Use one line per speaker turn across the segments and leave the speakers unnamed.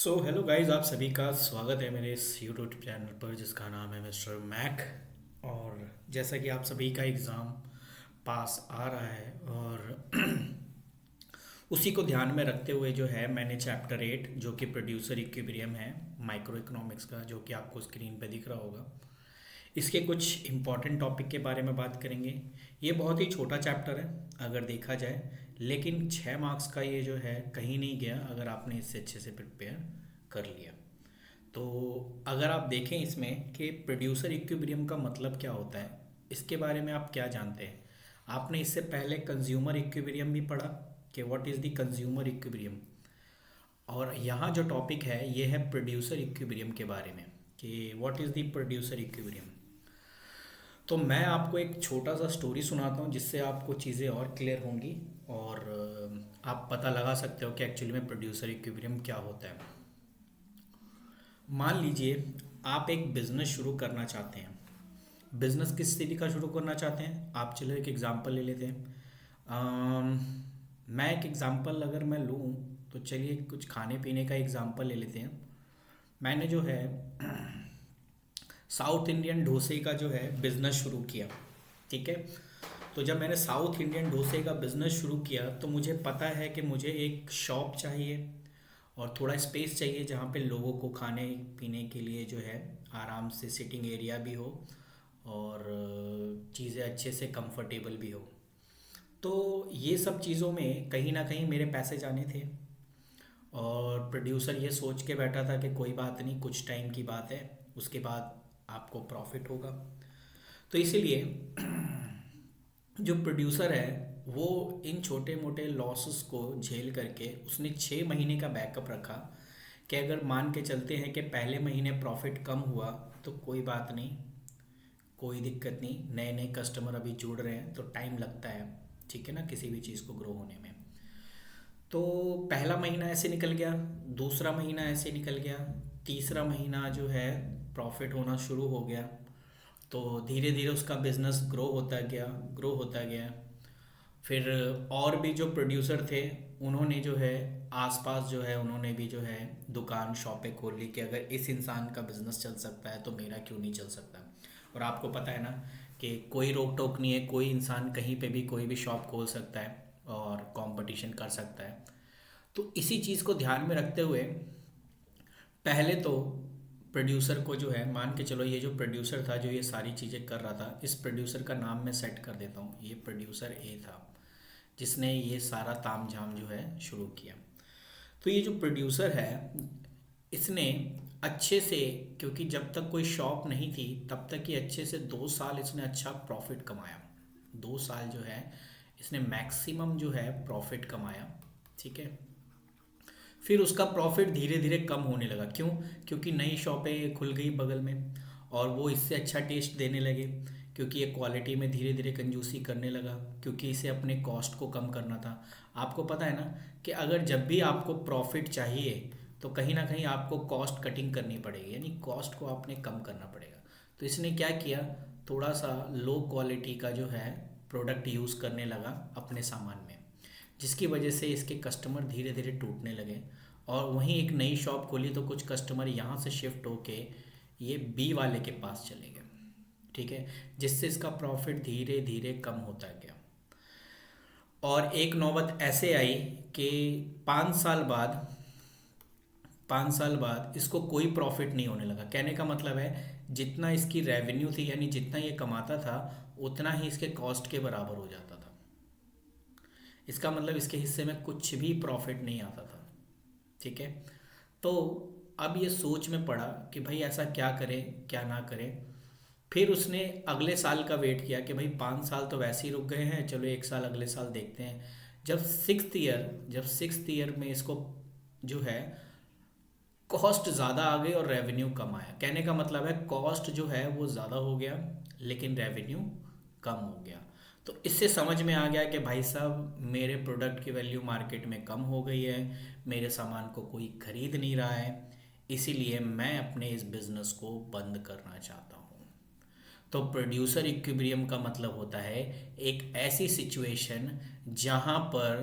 Hello guys, आप सभी का स्वागत है मेरे इस यूट्यूब चैनल पर जिसका नाम है मिस्टर मैक। और जैसा कि आप सभी का एग्ज़ाम पास आ रहा है और उसी को ध्यान में रखते हुए जो है मैंने चैप्टर 8 जो कि प्रोड्यूसर इक्विलिब्रियम है माइक्रो इकोनॉमिक्स का, जो कि आपको स्क्रीन पे दिख रहा होगा, इसके कुछ इम्पॉर्टेंट टॉपिक के बारे में बात करेंगे। ये बहुत ही छोटा चैप्टर है अगर देखा जाए, लेकिन 6 मार्क्स का ये जो है कहीं नहीं गया अगर आपने इससे अच्छे से प्रिपेयर कर लिया। तो अगर आप देखें इसमें कि प्रोड्यूसर इक्विलिब्रियम का मतलब क्या होता है, इसके बारे में आप क्या जानते हैं? आपने इससे पहले कंज्यूमर इक्विलिब्रियम भी पढ़ा कि what is the consumer equilibrium, और यहाँ जो टॉपिक है ये है प्रोड्यूसर इक्विलिब्रियम के बारे में कि what is the producer equilibrium. तो मैं आपको एक छोटा सा स्टोरी सुनाता हूँ जिससे आपको चीज़ें और क्लियर होंगी और आप पता लगा सकते हो कि एक्चुअली में प्रोड्यूसर इक्विलिब्रियम क्या होता है। मान लीजिए आप एक बिज़नेस शुरू करना चाहते हैं। बिज़नेस किस तरीके का शुरू करना चाहते हैं आप? चलो एक एग्ज़ाम्पल ले लेते हैं। अम, मैं एक एग्ज़ाम्पल अगर मैं लूँ तो चलिए कुछ खाने पीने का एग्ज़ाम्पल ले लेते हैं। मैंने जो है साउथ इंडियन डोसे का जो है बिज़नेस शुरू किया। ठीक है, तो जब मैंने साउथ इंडियन डोसे का बिज़नेस शुरू किया तो मुझे पता है कि मुझे एक शॉप चाहिए और थोड़ा स्पेस चाहिए जहाँ पे लोगों को खाने पीने के लिए जो है आराम से सिटिंग एरिया भी हो और चीज़ें अच्छे से कंफर्टेबल भी हो। तो ये सब चीज़ों में कहीं ना कहीं मेरे पैसे जाने थे और प्रोड्यूसर ये सोच के बैठा था कि कोई बात नहीं, कुछ टाइम की बात है, उसके बाद आपको प्रॉफिट होगा। तो इसीलिए जो प्रोड्यूसर है वो इन छोटे मोटे लॉसेस को झेल करके उसने 6 महीने का बैकअप रखा कि अगर मान के चलते हैं कि पहले महीने प्रॉफिट कम हुआ तो कोई बात नहीं, कोई दिक्कत नहीं, नए नए कस्टमर अभी जुड़ रहे हैं तो टाइम लगता है, ठीक है ना, किसी भी चीज़ को ग्रो होने में। तो पहला महीना ऐसे निकल गया, दूसरा महीना ऐसे निकल गया, तीसरा महीना जो है प्रॉफिट होना शुरू हो गया। तो धीरे धीरे उसका बिजनेस ग्रो होता गया, ग्रो होता गया। फिर और भी जो प्रोड्यूसर थे उन्होंने जो है आसपास जो है उन्होंने भी जो है दुकान शॉपें खोल ली कि अगर इस इंसान का बिजनेस चल सकता है तो मेरा क्यों नहीं चल सकता। और आपको पता है ना कि कोई रोक टोक नहीं है, कोई इंसान कहीं पे भी कोई भी शॉप खोल सकता है और कंपटीशन कर सकता है। तो इसी चीज़ को ध्यान में रखते हुए पहले तो प्रोड्यूसर को जो है, मान के चलो ये जो प्रोड्यूसर था जो ये सारी चीज़ें कर रहा था, इस प्रोड्यूसर का नाम मैं सेट कर देता हूँ, ये प्रोड्यूसर ए था जिसने ये सारा तामझाम जो है शुरू किया। तो ये जो प्रोड्यूसर है इसने अच्छे से, क्योंकि जब तक कोई शॉप नहीं थी तब तक ही अच्छे से 2 साल इसने अच्छा प्रॉफिट कमाया। 2 साल जो है इसने मैक्सिमम जो है प्रॉफिट कमाया। ठीक है, फिर उसका प्रॉफिट धीरे धीरे कम होने लगा। क्यों? क्योंकि नई शॉपें खुल गई बगल में और वो इससे अच्छा टेस्ट देने लगे, क्योंकि ये क्वालिटी में धीरे धीरे कंजूसी करने लगा, क्योंकि इसे अपने कॉस्ट को कम करना था। आपको पता है ना कि अगर जब भी आपको प्रॉफिट चाहिए तो कहीं ना कहीं आपको कॉस्ट कटिंग करनी पड़ेगी, यानी कॉस्ट को आपने कम करना पड़ेगा। तो इसने क्या किया, थोड़ा सा लो क्वालिटी का जो है प्रोडक्ट यूज़ करने लगा अपने सामान में, जिसकी वजह से इसके कस्टमर धीरे धीरे टूटने लगे। और वहीं एक नई शॉप खोली तो कुछ कस्टमर यहाँ से शिफ्ट होके ये बी वाले के पास चले गए। ठीक है, जिससे इसका प्रॉफिट धीरे धीरे कम होता गया। और एक नौबत ऐसे आई कि 5 साल बाद 5 साल बाद इसको कोई प्रॉफिट नहीं होने लगा। कहने का मतलब है जितना इसकी रेवेन्यू थी, यानी जितना ये कमाता था उतना ही इसके कॉस्ट के बराबर हो जाता था। इसका मतलब इसके हिस्से में कुछ भी प्रॉफिट नहीं आता था। ठीक है, तो अब ये सोच में पड़ा कि भाई ऐसा क्या करें क्या ना करें। फिर उसने अगले साल का वेट किया कि भाई 5 साल तो वैसे ही रुक गए हैं, चलो एक साल अगले साल देखते हैं। जब सिक्स्थ ईयर में इसको जो है कॉस्ट ज़्यादा आ गई और रेवेन्यू कम आया। कहने का मतलब है कॉस्ट जो है वो ज़्यादा हो गया लेकिन रेवेन्यू कम हो गया। तो इससे समझ में आ गया कि भाई साहब मेरे प्रोडक्ट की वैल्यू मार्केट में कम हो गई है, मेरे सामान को कोई खरीद नहीं रहा है, इसीलिए मैं अपने इस बिज़नेस को बंद करना चाहता हूँ। तो प्रोड्यूसर इक्विलिब्रियम का मतलब होता है एक ऐसी सिचुएशन जहाँ पर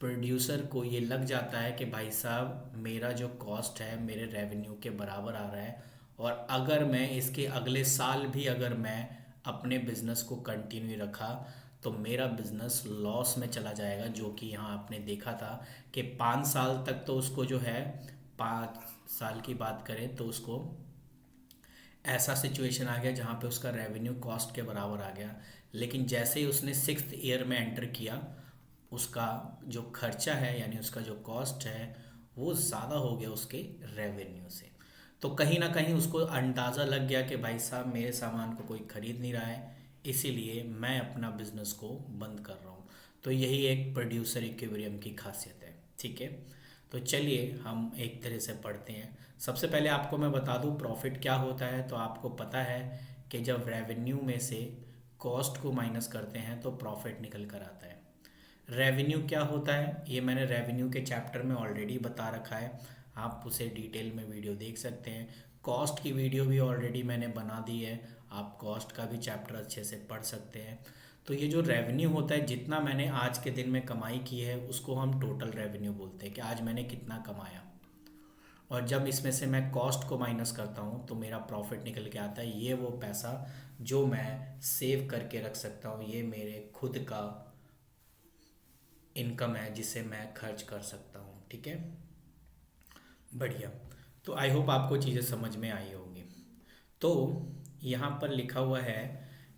प्रोड्यूसर को ये लग जाता है कि भाई साहब मेरा जो कॉस्ट है मेरे रेवेन्यू के बराबर आ रहा है, और अगर मैं इसके अगले साल भी अगर मैं अपने बिज़नेस को कंटिन्यू रखा तो मेरा बिज़नेस लॉस में चला जाएगा। जो कि यहाँ आपने देखा था कि 5 साल तक तो उसको जो है, 5 साल की बात करें तो उसको ऐसा सिचुएशन आ गया जहाँ पे उसका रेवेन्यू कॉस्ट के बराबर आ गया। लेकिन जैसे ही उसने 6th ईयर में एंटर किया, उसका जो खर्चा है यानी उसका जो कॉस्ट है वो ज़्यादा हो गया उसके रेवेन्यू से। तो कहीं ना कहीं उसको अंदाज़ा लग गया कि भाई साहब मेरे सामान को कोई ख़रीद नहीं रहा है, इसीलिए मैं अपना बिज़नेस को बंद कर रहा हूँ। तो यही एक प्रोड्यूसर इक्विलिब्रियम की खासियत है। ठीक है, तो चलिए हम एक तरह से पढ़ते हैं। सबसे पहले आपको मैं बता दूं प्रॉफिट क्या होता है। तो आपको पता है कि जब रेवेन्यू में से कॉस्ट को माइनस करते हैं तो प्रॉफिट निकल कर आता है। रेवेन्यू क्या होता है ये मैंने रेवेन्यू के चैप्टर में ऑलरेडी बता रखा है, आप उसे डिटेल में वीडियो देख सकते हैं। कॉस्ट की वीडियो भी ऑलरेडी मैंने बना दी है, आप कॉस्ट का भी चैप्टर अच्छे से पढ़ सकते हैं। तो ये जो रेवेन्यू होता है, जितना मैंने आज के दिन में कमाई की है उसको हम टोटल रेवेन्यू बोलते हैं कि आज मैंने कितना कमाया। और जब इसमें से मैं कॉस्ट को माइनस करता हूँ तो मेरा प्रॉफिट निकल के आता है। ये वो पैसा जो मैं सेव करके रख सकता हूँ, ये मेरे खुद का इनकम है जिसे मैं खर्च कर सकता हूँ। ठीक है, बढ़िया। तो आई होप आपको चीज़ें समझ में आई होंगी। तो यहाँ पर लिखा हुआ है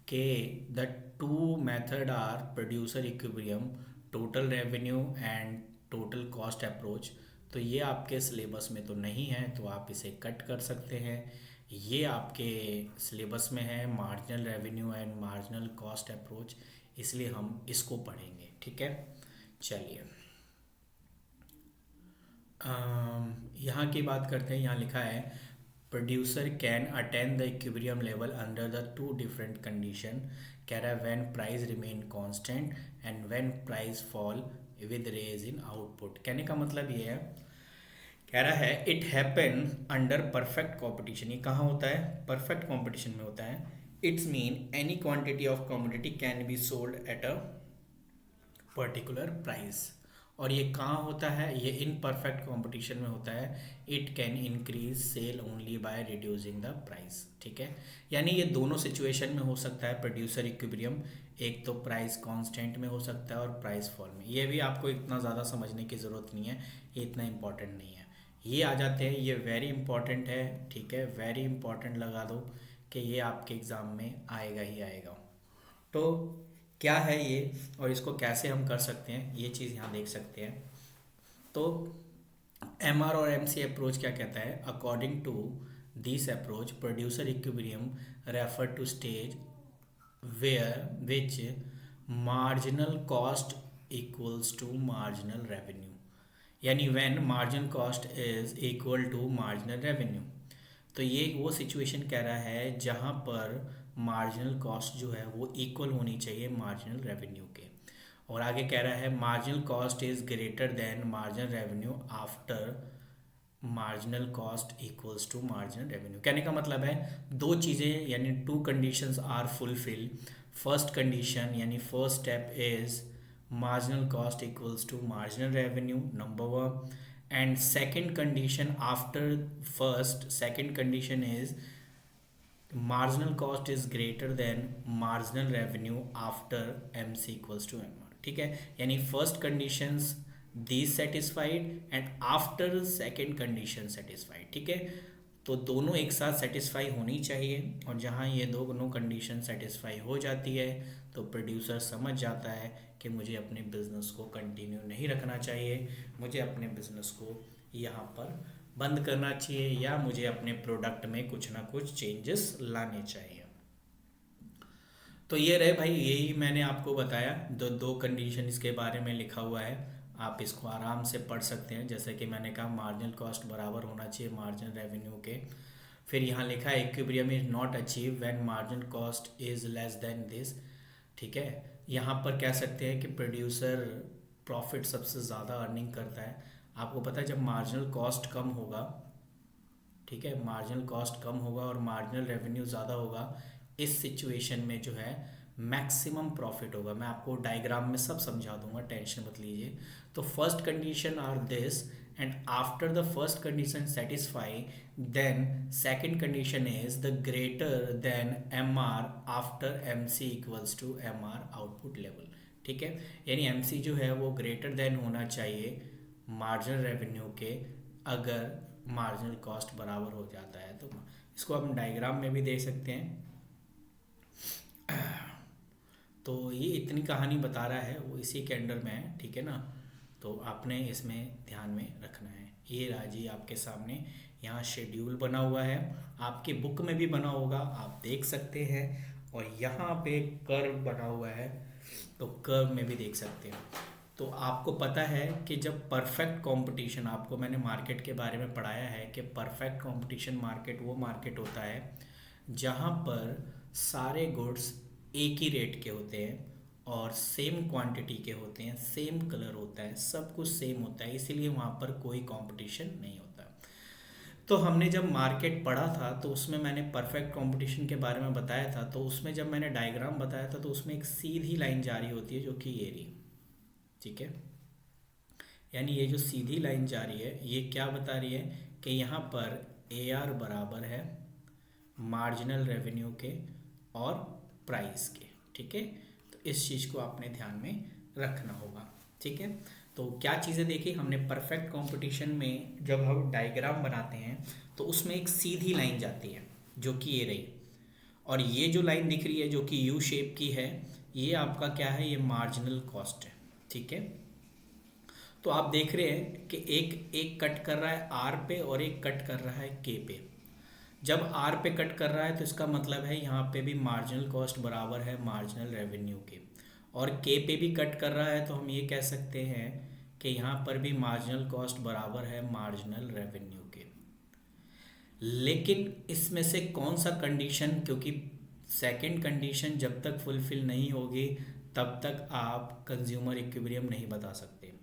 कि the two method are producer equilibrium, total revenue and total cost approach. तो ये आपके सिलेबस में तो नहीं है तो आप इसे कट कर सकते हैं। ये आपके सिलेबस में है marginal revenue and marginal cost approach, इसलिए हम इसको पढ़ेंगे। ठीक है, चलिए यहाँ की बात करते हैं। यहाँ लिखा है producer can attain the equilibrium level under the two different condition, कह रहा है when price remain constant and when price fall with rise in output. कहने का मतलब ये है, कह रहा है it happen under perfect competition. ये कहाँ होता है? परफेक्ट कॉम्पिटिशन में होता है। It's mean any quantity of commodity can be sold at a particular price. और ये कहाँ होता है? ये इन परफेक्ट कॉम्पिटिशन में होता है। It can increase sale only by reducing the price. ठीक है, यानी ये दोनों सिचुएशन में हो सकता है प्रोड्यूसर इक्विलिब्रियम। एक तो प्राइस कांस्टेंट में हो सकता है और प्राइस फॉल में। ये भी आपको इतना ज़्यादा समझने की ज़रूरत नहीं है, ये इतना इंपॉर्टेंट नहीं है। ये आ जाते हैं, ये वेरी इंपॉर्टेंट है। ठीक है, वेरी इंपॉर्टेंट लगा दो कि ये आपके एग्ज़ाम में आएगा ही आएगा। तो क्या है ये और इसको कैसे हम कर सकते हैं, ये चीज़ यहाँ देख सकते हैं। तो MR और MC अप्रोच क्या कहता है? According to this approach producer equilibrium refer to stage where which marginal cost equals to marginal revenue, यानी when marginal cost is equal to marginal revenue. तो ये वो सिचुएशन कह रहा है जहाँ पर मार्जिनल कॉस्ट जो है वो इक्वल होनी चाहिए मार्जिनल रेवेन्यू के। और आगे कह रहा है marginal cost is greater than marginal revenue after marginal cost equals to marginal revenue. कहने का मतलब है दो चीज़ें यानी two conditions are fulfil. First condition यानी first step is marginal cost equals to marginal revenue, number one. And second condition after first, second condition is marginal cost is greater than marginal revenue after MC equals to MR। ठीक है, यानी first conditions these satisfied and after second condition satisfied। ठीक है, तो दोनों एक साथ satisfy होनी चाहिए। और जहाँ ये दोनों कंडीशन सेटिस्फाई हो जाती है तो प्रोड्यूसर समझ जाता है कि मुझे अपने बिज़नेस को कंटिन्यू नहीं रखना चाहिए, मुझे अपने बिज़नेस को यहाँ पर बंद करना चाहिए या मुझे अपने प्रोडक्ट में कुछ ना कुछ चेंजेस लाने चाहिए। तो ये रहे भाई, यही मैंने आपको बताया। दो कंडीशन इसके बारे में लिखा हुआ है, आप इसको आराम से पढ़ सकते हैं। जैसे कि मैंने कहा मार्जिनल कॉस्ट बराबर होना चाहिए मार्जिनल रेवेन्यू के। फिर यहाँ लिखा है equilibrium is not achieve when marginal cost is less than this. ठीक है, यहाँ पर कह सकते हैं कि प्रोड्यूसर प्रॉफिट सबसे ज़्यादा अर्निंग करता है। आपको पता है जब मार्जिनल कॉस्ट कम होगा, ठीक है, मार्जिनल कॉस्ट कम होगा और मार्जिनल रेवेन्यू ज़्यादा होगा, इस सिचुएशन में जो है मैक्सिमम प्रॉफिट होगा। मैं आपको डायग्राम में सब समझा दूंगा, टेंशन मत लीजिए। तो first condition are this, and after the first condition satisfy, then second condition is the greater than M R after M C equals to M R output level. ठीक है, यानी एम सी जो है वो greater than होना चाहिए marginal revenue के, अगर मार्जिनल कॉस्ट बराबर हो जाता है तो। इसको हम डायग्राम में भी देख सकते हैं। तो ये इतनी कहानी बता रहा है, वो इसी के अंडर में है, ठीक है ना। तो आपने इसमें ध्यान में रखना है। ये राजी आपके सामने यहाँ शेड्यूल बना हुआ है, आपके बुक में भी बना होगा, आप देख सकते हैं। और यहाँ पे कर्व बना हुआ है, तो कर्व में भी देख सकते हैं। तो आपको पता है कि जब परफेक्ट कंपटीशन, आपको मैंने मार्केट के बारे में पढ़ाया है कि परफेक्ट कंपटीशन मार्केट वो मार्केट होता है जहाँ पर सारे गुड्स एक ही रेट के होते हैं और सेम क्वांटिटी के होते हैं, सेम कलर होता है, सब कुछ सेम होता है, इसीलिए वहाँ पर कोई कंपटीशन नहीं होता। तो हमने जब मार्केट पढ़ा था तो उसमें मैंने परफेक्ट कंपटीशन के बारे में बताया था। तो उसमें जब मैंने डायग्राम बताया था तो उसमें एक सीधी लाइन जा रही होती है जो कि ये रही, ठीक है। यानी ये जो सीधी लाइन जा रही है ये क्या बता रही है कि यहाँ पर ए आर बराबर है मार्जिनल रेवेन्यू के और प्राइस के, ठीक है। तो इस चीज़ को आपने ध्यान में रखना होगा, ठीक है। तो क्या चीज़ें देखी हमने परफेक्ट कंपटीशन में, जब हम डायग्राम बनाते हैं तो उसमें एक सीधी लाइन जाती है जो कि ये रही, और ये जो लाइन दिख रही है जो कि यू शेप की है, ये आपका क्या है, ये मार्जिनल कॉस्ट है, ठीक है। तो आप देख रहे हैं कि एक एक कट कर रहा है आर पे और एक कट कर रहा है के पे। जब आर पे कट कर रहा है तो इसका मतलब है यहाँ पे भी मार्जिनल कॉस्ट बराबर है मार्जिनल रेवेन्यू के, और के पे भी कट कर रहा है तो हम ये कह सकते हैं कि यहाँ पर भी मार्जिनल कॉस्ट बराबर है मार्जिनल रेवेन्यू के। लेकिन इसमें से कौन सा कंडीशन, क्योंकि सेकंड कंडीशन जब तक फुलफिल नहीं होगी तब तक आप कंज्यूमर इक्विलिब्रियम नहीं बता सकते।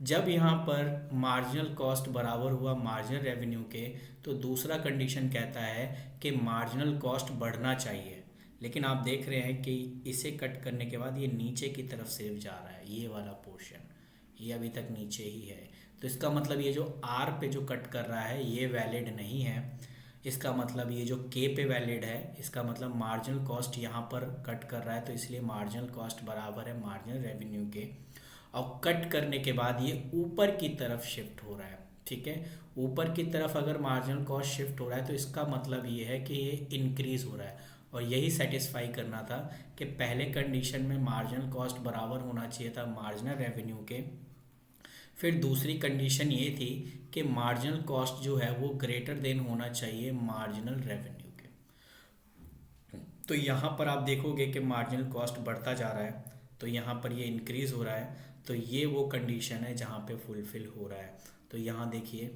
जब यहाँ पर मार्जिनल कॉस्ट बराबर हुआ मार्जिनल रेवेन्यू के, तो दूसरा कंडीशन कहता है कि मार्जिनल कॉस्ट बढ़ना चाहिए। लेकिन आप देख रहे हैं कि इसे कट करने के बाद ये नीचे की तरफ सिर्फ जा रहा है, ये वाला पोर्शन ये अभी तक नीचे ही है। तो इसका मतलब ये जो आर पे जो कट कर रहा है ये वैलिड नहीं है। इसका मतलब ये जो के पे वैलिड है, इसका मतलब मार्जिनल कॉस्ट यहाँ पर कट कर रहा है, तो इसलिए मार्जिनल कॉस्ट बराबर है मार्जिनल रेवेन्यू के। और कट करने के बाद ये ऊपर की तरफ शिफ्ट हो रहा है, ठीक है। ऊपर की तरफ अगर मार्जिनल कॉस्ट शिफ्ट हो रहा है तो इसका मतलब ये है कि ये इंक्रीज हो रहा है, और यही सेटिस्फाई करना था कि पहले कंडीशन में मार्जिनल कॉस्ट बराबर होना चाहिए था मार्जिनल रेवेन्यू के। फिर दूसरी कंडीशन ये थी कि मार्जिनल कॉस्ट जो है वो ग्रेटर देन होना चाहिए मार्जिनल रेवेन्यू के। तो यहाँ पर आप देखोगे कि मार्जिनल कॉस्ट बढ़ता जा रहा है, तो यहाँ पर ये इंक्रीज हो रहा है, तो ये वो कंडीशन है जहाँ पे फुलफिल हो रहा है। तो यहाँ देखिए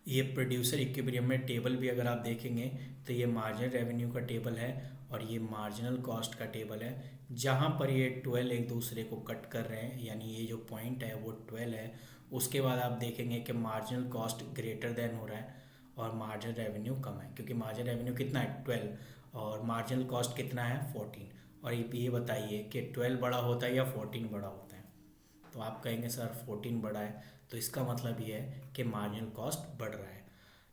ये प्रोड्यूसर इक्विलिब्रियम में टेबल भी अगर आप देखेंगे तो ये मार्जिनल रेवेन्यू का टेबल है और ये मार्जिनल कॉस्ट का टेबल है, जहाँ पर ये 12 एक दूसरे को कट कर रहे हैं, यानी ये जो पॉइंट है वो 12 है। उसके बाद आप देखेंगे कि मार्जिनल कॉस्ट ग्रेटर देन हो रहा है और मार्जिनल रेवेन्यू कम है, क्योंकि मार्जिनल रेवेन्यू कितना है 12 और मार्जिनल कॉस्ट कितना है 14। और ये बताइए कि 12 बड़ा होता है या 14 बड़ा होता है। तो आप कहेंगे सर 14 बड़ा है, तो इसका मतलब ये है कि मार्जिनल कॉस्ट बढ़ रहा है,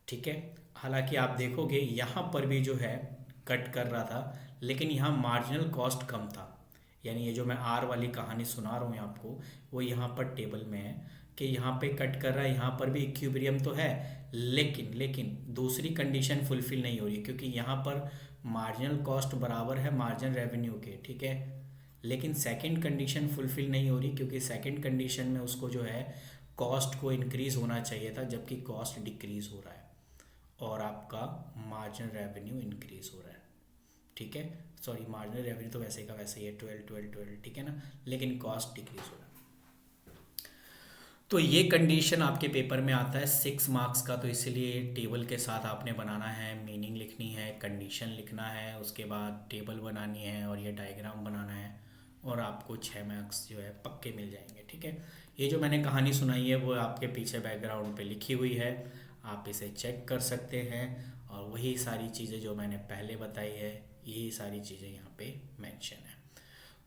ठीक है। हालांकि आप देखोगे यहाँ पर भी जो है कट कर रहा था, लेकिन यहाँ मार्जिनल कॉस्ट कम था। यानी ये जो मैं आर वाली कहानी सुना रहा हूँ आपको, वो यहाँ पर टेबल में है कि यहाँ पे कट कर रहा है, यहाँ पर भी इक्विलिब्रियम तो है, लेकिन दूसरी कंडीशन फुलफिल नहीं हो रही, क्योंकि यहाँ पर मार्जिनल कॉस्ट बराबर है मार्जिनल रेवेन्यू के, ठीक है। लेकिन सेकंड कंडीशन फुलफिल नहीं हो रही, क्योंकि सेकंड कंडीशन में उसको जो है कॉस्ट को इंक्रीज होना चाहिए था, जबकि कॉस्ट डिक्रीज हो रहा है और आपका मार्जिनल रेवेन्यू इंक्रीज हो रहा है, ठीक है। सॉरी, मार्जिनल रेवेन्यू तो वैसे का वैसे ही है 12, ठीक है ना, लेकिन कॉस्ट डिक्रीज हो रहा है। तो ये कंडीशन आपके पेपर में आता है 6 मार्क्स का, तो इसीलिए टेबल के साथ आपने बनाना है, मीनिंग लिखनी है, कंडीशन लिखना है, उसके बाद टेबल बनानी है और ये डायग्राम बनाना है, और आपको 6 मार्क्स जो है पक्के मिल जाएंगे, ठीक है। ये जो मैंने कहानी सुनाई है वो आपके पीछे बैकग्राउंड पे लिखी हुई है, आप इसे चेक कर सकते हैं, और वही सारी चीज़ें जो मैंने पहले बताई है ये सारी चीज़ें यहाँ पे मेंशन है।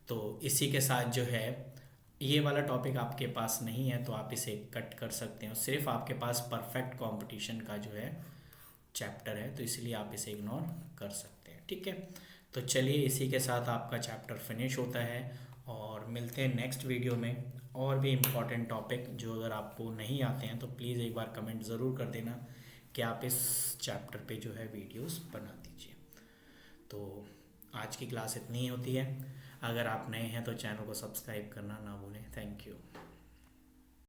तो इसी के साथ जो है ये वाला टॉपिक आपके पास नहीं है तो आप इसे कट कर सकते हो, सिर्फ आपके पास परफेक्ट कंपटीशन का जो है चैप्टर है, तो इसलिए आप इसे इग्नोर कर सकते हैं। ठीक है, तो चलिए इसी के साथ आपका चैप्टर फिनिश होता है और मिलते हैं नेक्स्ट वीडियो में और भी इम्पॉर्टेंट टॉपिक जो अगर आपको नहीं आते हैं तो प्लीज़ एक बार कमेंट ज़रूर कर देना कि आप इस चैप्टर पे जो है वीडियोस बना दीजिए। तो आज की क्लास इतनी ही होती है। अगर आप नए हैं तो चैनल को सब्सक्राइब करना ना भूलें। Thank you.